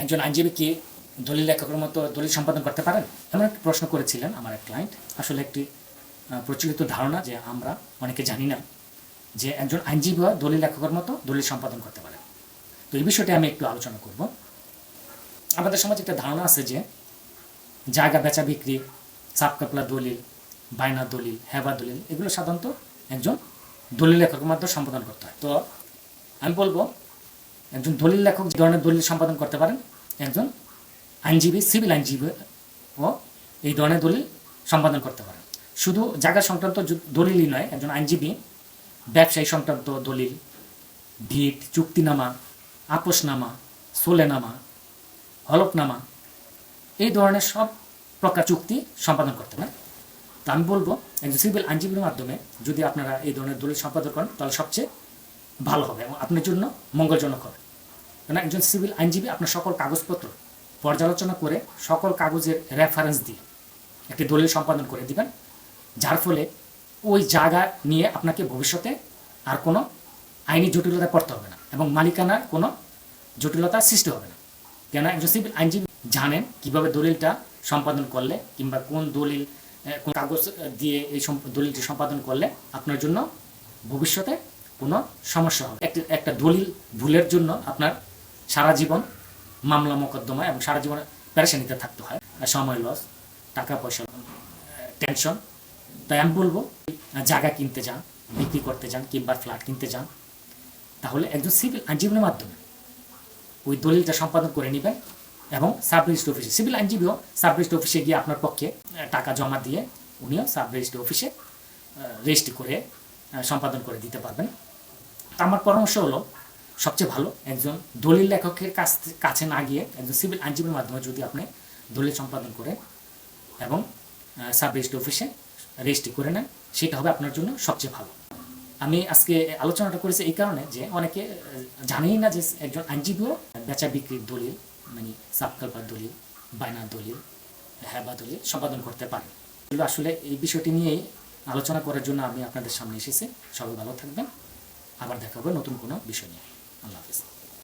একজন আইনজীবী কি দলিল লেখকের মতো দলিল সম্পাদন করতে পারেন? এমন একটা প্রশ্ন করেছিলেন আমার এক ক্লায়েন্ট। আসলে একটি প্রচলিত ধারণা যে আমরা অনেকে জানি না যে একজন আইনজীবী দলিল লেখকের মতো দলিল সম্পাদন করতে পারে। তো এই বিষয়টি আমি একটু আলোচনা করব। আমাদের সমাজে একটা ধারণা আছে যে জায়গা বেচা বিক্রি, সাবকাপলা দলিল, বায়না দলিল, হেবা দলিল, এগুলো সাধারণত একজন দলিল লেখকের মাধ্যমে সম্পাদন করতে হয়। তো আমি বলবো একজন দলিল লেখক যে ধরনের দলিল সম্পাদন করতে পারেন, একজন আইনজীবী, সিভিল আইনজীবী ও এই ধরনের দলিল সম্পাদন করতে পারেন। শুধু জায়গা সংক্রান্ত দলিলই নয়, একজন আইনজীবী ব্যবসায়ী সংক্রান্ত দলিল, ভিট, চুক্তিনামা, আপোষনামা, সোলেনামা, হলফনামা, এই ধরনের সব প্রকার চুক্তি সম্পাদন করতে পারেন। তো আমি বলবো একজন সিভিল আইনজীবীর মাধ্যমে যদি আপনারা এই ধরনের দলিল সম্পাদন করেন তাহলে সবচেয়ে ভালো হবে এবং আপনার জন্য মঙ্গলজনক হবে। কেন একজন সিভিল আইনজীবী আপনার সকল কাগজপত্র পর্যালোচনা করে সকল কাগজের রেফারেন্স দিয়ে একটি দলিল সম্পাদন করে দিবেন, যার ফলে ওই জায়গা নিয়ে আপনাকে ভবিষ্যতে আর কোনো আইনি জটিলতা পড়তে হবে না এবং মালিকানার কোনো জটিলতা সৃষ্টি হবে না। কেন একজন সিভিল আইনজীবী জানেন কিভাবে দলিলটা সম্পাদন করলে কিংবা কোন দলিল কোন কাগজ দিয়ে এই দলিলটি সম্পাদন করলে আপনার জন্য ভবিষ্যতে কোনো সমস্যা হবে। একটা দলিল ভুলের জন্য আপনার সারা জীবন মামলা মোকদ্দমা এবং সারা জীবন পেরেশানিতে থাকতে হয়, সময় লস, টাকা পয়সা, টেনশন। তাই আমি বলবো জায়গা কিনতে যান, বিক্রি করতে যান কিংবা ফ্ল্যাট কিনতে যান, তাহলে একজন সিভিল আইনজীবীর মাধ্যমে ওই দলিলটা সম্পাদন করে নেবেন এবং সাব রেজিস্ট্রি অফিসে, সিভিল আইনজীবীও সাব রেজিস্ট্রি অফিসে গিয়ে আপনার পক্ষে টাকা জমা দিয়ে উনিও সাব রেজিস্ট্রি অফিসে রেজিস্ট্রি করে সম্পাদন করে দিতে পারবেন। তো আমার পরামর্শ হলো সবচেয়ে ভালো একজন দলিল লেখকের কাছে না গিয়ে একজন সিভিল আইনজীবীর মাধ্যমে যদি আপনি দলিল সম্পাদন করেন এবং সাব রেজিস্ট্রি অফিসে রেজিস্ট্রি করে নেন, সেটা হবে আপনার জন্য সবচেয়ে ভালো। আমি আজকে আলোচনাটা করেছি এই কারণে যে অনেকে জানেই না যে একজন আইনজীবীও বেচা বিক্রির দলিল, মানে সাবকালপার দলিল, বায়নার দলিল, হেবা দলিল সম্পাদন করতে পারে। আসলে এই বিষয়টি নিয়েই আলোচনা করার জন্য আমি আপনাদের সামনে এসেছি। সবাই ভালো থাকবেন, আবার দেখা হবে নতুন কোনো বিষয় নিয়ে। আল্লাহ হাফেজ।